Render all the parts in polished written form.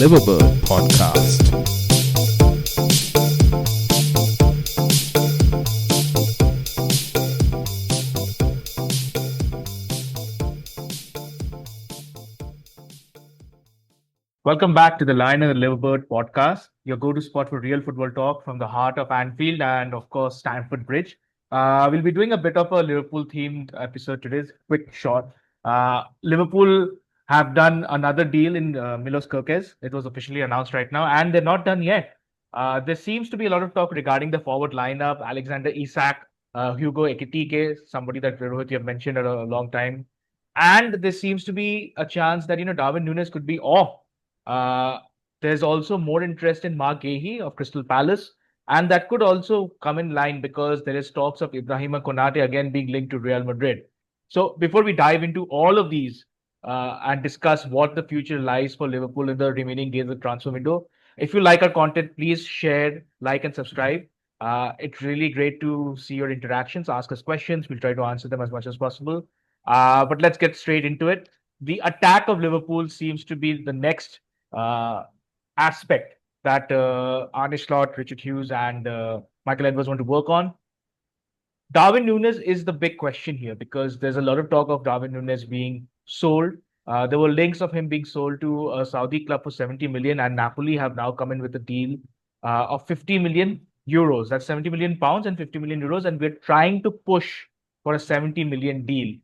Liverbird Podcast. Welcome back to the Lion and Liverbird Podcast, your go-to spot for real football talk from the heart of Anfield and, of course, Stamford Bridge. We'll be doing a bit of a Liverpool-themed episode today, quick, short. Liverpool have done another deal in Milos Kerkez. It was officially announced right now, and they're not done yet. There seems to be a lot of talk regarding the forward lineup: Alexander Isak, Hugo Ekitike, somebody that Rohit you have mentioned at a long time, and there seems to be a chance that Darwin Nunez could be off. uh, there's also more interest in Marc Guéhi of Crystal Palace, and that could also come in line because there is talks of Ibrahima Konate again being linked to Real Madrid. So before we dive into all of these and discuss what the future lies for Liverpool in the remaining days of the transfer window, if you like our content, please share, like, and subscribe. It's really great to see your interactions. Ask us questions. We'll try to answer them as much as possible. But let's get straight into it. The attack of Liverpool seems to be the next uh, aspect that Arne Slot, Richard Hughes, and Michael Edwards want to work on. Darwin Nunez is the big question here because there's a lot of talk of Darwin Nunez being sold. There were links of him being sold to a Saudi club for 70 million, and Napoli have now come in with a deal of 50 million euros. That's 70 million pounds and 50 million euros, and we're trying to push for a 70 million deal.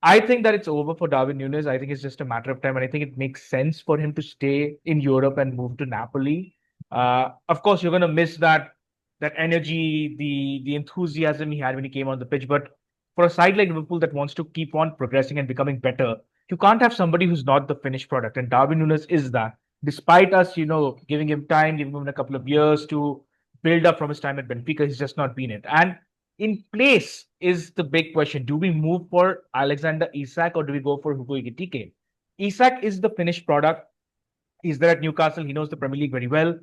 I think that it's over for Darwin Nunez. I think it's just a matter of time, and I think it makes sense for him to stay in Europe and move to Napoli. Of course, you're going to miss that energy, the enthusiasm he had when he came on the pitch. But for a side like Liverpool that wants to keep on progressing and becoming better, you can't have somebody who's not the finished product, and Darwin Nunez is that. Despite us, giving him time, giving him a couple of years to build up from his time at Benfica, he's just not been it. And in place is the big question. Do we move for Alexander Isak or do we go for Hugo Ekitike? Isak is the finished product. He's there at Newcastle. He knows the Premier League very well.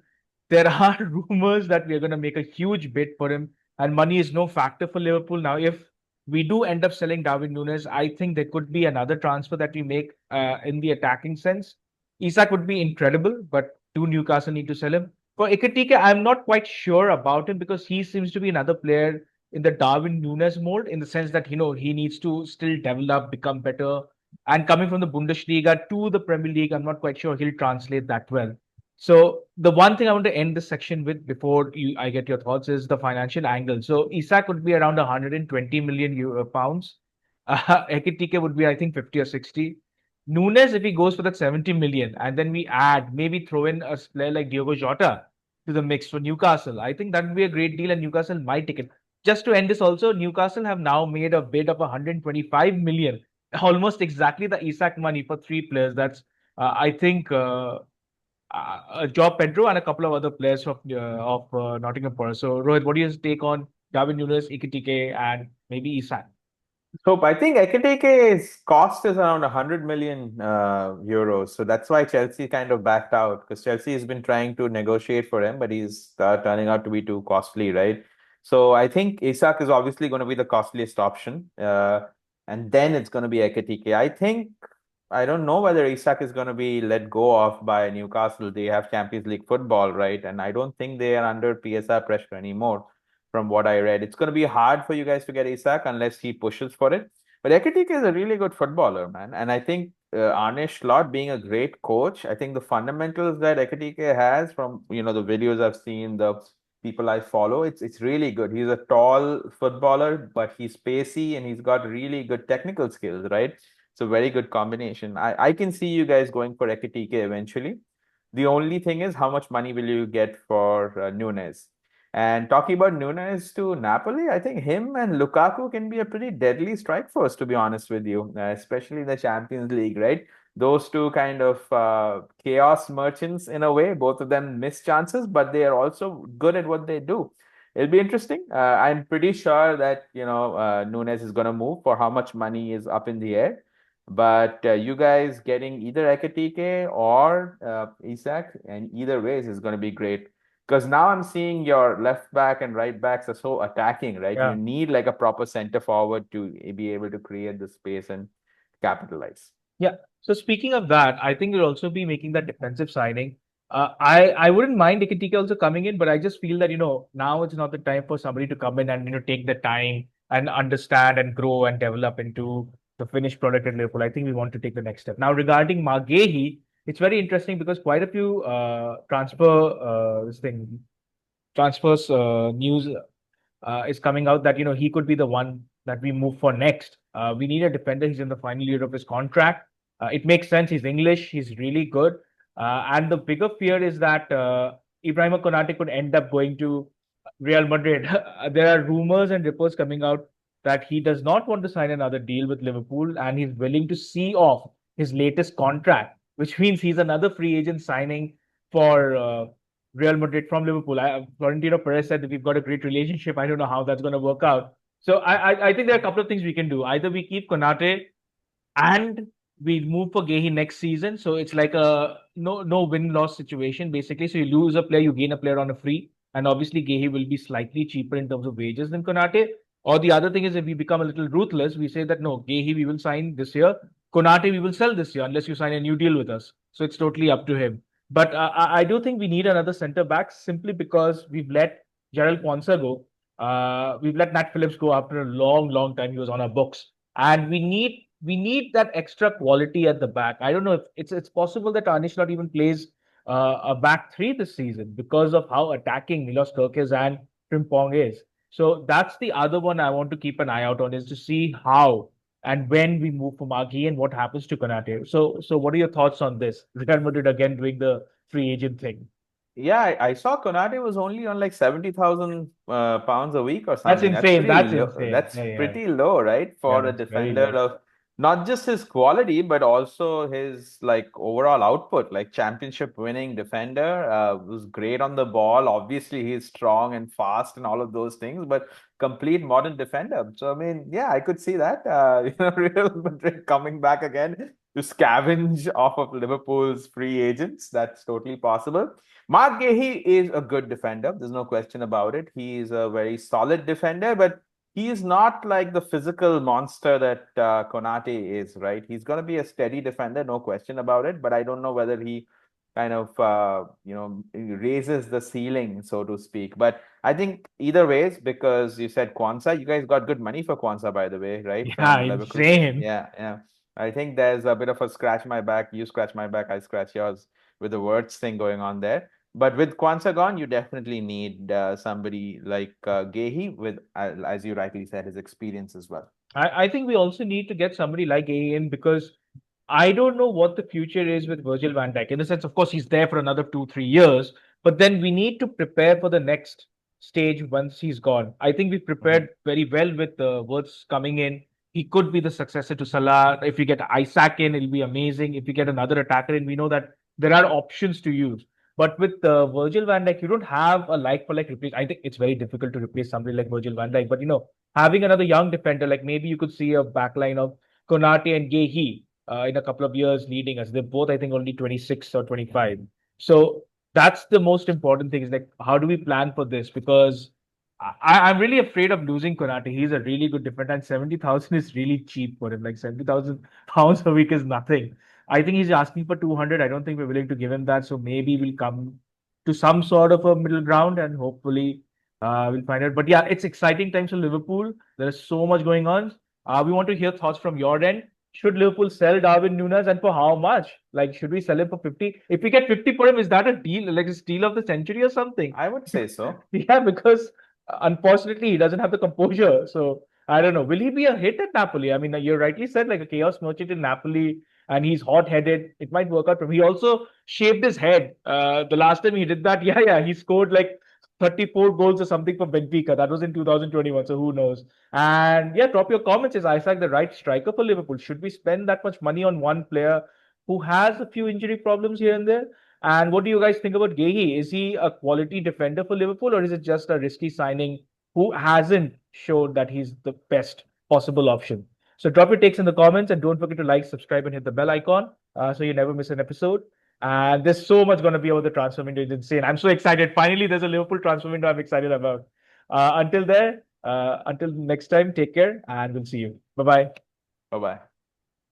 There are rumors that we are going to make a huge bid for him, and money is no factor for Liverpool. Now, if we do end up selling Darwin Nunez, I think there could be another transfer that we make in the attacking sense. Isak would be incredible, but do Newcastle need to sell him? For Ekitike, I'm not quite sure about him because he seems to be another player in the Darwin Nunez mold in the sense that he needs to still develop, become better. And coming from the Bundesliga to the Premier League, I'm not quite sure he'll translate that well. So the one thing I want to end this section with before I get your thoughts is the financial angle. So Isak would be around 120 million pounds. Ekitike would be, I think, 50 or 60. Nunes, if he goes for that 70 million, and then we add, maybe throw in a player like Diogo Jota to the mix for Newcastle, I think that would be a great deal, and Newcastle might take it. Just to end this also, Newcastle have now made a bid of 125 million, almost exactly the Isak money for three players. That's, I think, Joe Pedro and a couple of other players of Nottingham Forest. So, Rohit, what do you take on Darwin Nunez, Ekitike, and maybe Isak? So I think Ekitike's cost is around 100 million euros. So that's why Chelsea kind of backed out because Chelsea has been trying to negotiate for him, but he's turning out to be too costly, right? So I think Isak is obviously going to be the costliest option. And then it's going to be Ekitike. I don't know whether Isak is going to be let go of by Newcastle. They have Champions League football, right? And I don't think they are under PSR pressure anymore from what I read. It's going to be hard for you guys to get Isak unless he pushes for it. But Ekitike is a really good footballer, man. And I think Arne Slot being a great coach, I think the fundamentals that Ekitike has from, the videos I've seen, the people I follow, it's really good. He's a tall footballer, but he's pacey and he's got really good technical skills, right? It's a very good combination. I can see you guys going for Ekitike eventually. The only thing is how much money will you get for Nunez? And talking about Nunez to Napoli, I think him and Lukaku can be a pretty deadly strike force, to be honest with you, especially in the Champions League, right? Those two kind of chaos merchants in a way. Both of them miss chances, but they are also good at what they do. It'll be interesting. I'm pretty sure that, Nunez is going to move for how much money is up in the air. But you guys getting either Ekitike or Isak, and either ways is going to be great. Because now I'm seeing your left back and right backs are so attacking, right? Yeah. You need like a proper center forward to be able to create the space and capitalize. Yeah. So speaking of that, I think we'll also be making that defensive signing. I wouldn't mind Ekitike also coming in, but I just feel that now it's not the time for somebody to come in and take the time and understand and grow and develop into the finished product at Liverpool. I think we want to take the next step. Now regarding Marc Guéhi, it's very interesting because quite a few transfers news is coming out that he could be the one that we move for next. We need a defender. He's in the final year of his contract. It makes sense. He's English. He's really good. And the bigger fear is that Ibrahima Konate could end up going to Real Madrid. There are rumors and reports coming out that he does not want to sign another deal with Liverpool and he's willing to see off his latest contract, which means he's another free agent signing for Real Madrid from Liverpool. Florentino Perez said that we've got a great relationship. I don't know how that's going to work out. So I think there are a couple of things we can do. Either we keep Konate and we move for Guéhi next season. So it's like a no win loss situation basically. So you lose a player, you gain a player on a free, and obviously Guéhi will be slightly cheaper in terms of wages than Konate. Or the other thing is if we become a little ruthless, we say that no, Guéhi we will sign this year, Konate we will sell this year unless you sign a new deal with us. So it's totally up to him. But I do think we need another centre back simply because we've let Gerald Quansah go. We've let Nat Phillips go after a long time. He was on our books, and we need that extra quality at the back. I don't know if it's possible that Anish not even plays a back three this season because of how attacking Milos Kerkez and Frimpong is. So that's the other one I want to keep an eye out on is to see how and when we move from Aghi and what happens to Konate. So what are your thoughts on this? Real Madrid again doing the free agent thing. Yeah, I saw Konate was only on like 70,000 pounds a week or That's something. That's insane. pretty That's low. insane. That's Yeah. pretty low, right? Yeah, For a that's very defender low. of not just his quality, but also his like overall output, like championship winning defender, was great on the ball. Obviously, he's strong and fast and all of those things, but complete modern defender. So I mean, yeah, I could see that. Real Madrid coming back again to scavenge off of Liverpool's free agents. That's totally possible. Marc Guéhi is a good defender. There's no question about it. He is a very solid defender, but he is not like the physical monster that Konate is, right? He's going to be a steady defender, no question about it. But I don't know whether he kind of, raises the ceiling, so to speak. But I think either ways, because you said Kwanzaa, you guys got good money for Kwanzaa, by the way, right? Yeah, From Leverkusen. insane. Yeah, yeah. I think there's a bit of a scratch my back, you scratch my back, I scratch yours with the words thing going on there. But with Kwanzaa gone, you definitely need somebody like Guéhi with, as you rightly said, his experience as well. I think we also need to get somebody like A in because I don't know what the future is with Virgil van Dijk. In the sense, of course, he's there for another 2-3 years, but then we need to prepare for the next stage once he's gone. I think we've Mhm. prepared very well with Wirtz coming in. He could be the successor to Salah. If we get Isak in, it'll be amazing. If we get another attacker in, we know that there are options to use. But with Virgil van Dijk, you don't have a like for like replace. I think it's very difficult to replace somebody like Virgil van Dijk. But having another young defender, like maybe you could see a backline of Konate and Guéhi in a couple of years leading us. They're both, I think, only 26 or 25. So that's the most important thing is like, how do we plan for this? Because I'm really afraid of losing Konate. He's a really good defender, and 70,000 is really cheap for him. Like 70,000 pounds a week is nothing. I think he's asking for 200. I don't think we're willing to give him that. So maybe we'll come to some sort of a middle ground and hopefully we'll find out. But yeah, it's exciting times for Liverpool. There's so much going on. We want to hear thoughts from your end. Should Liverpool sell Darwin Nunez and for how much? Like, should we sell him for 50? If we get 50 for him, is that a deal, like a steal of the century or something? I would say so. Yeah, because unfortunately he doesn't have the composure. So I don't know. Will he be a hit at Napoli? I mean, you rightly said like a chaos merchant in Napoli, and he's hot-headed. It might work out for him. He also shaved his head. The last time he did that, yeah, he scored like 34 goals or something for Benfica. That was in 2021. So who knows? And yeah, drop your comments. Is Isak the right striker for Liverpool? Should we spend that much money on one player who has a few injury problems here and there? And what do you guys think about Guéhi? Is he a quality defender for Liverpool, or is it just a risky signing who hasn't showed that he's the best possible option? So drop your takes in the comments and don't forget to like, subscribe, and hit the bell icon so you never miss an episode. And there's so much going to be about the transfer window. It's insane. I'm so excited. Finally, there's a Liverpool transfer window I'm excited about. Until next time, take care and we'll see you. Bye bye. Bye bye.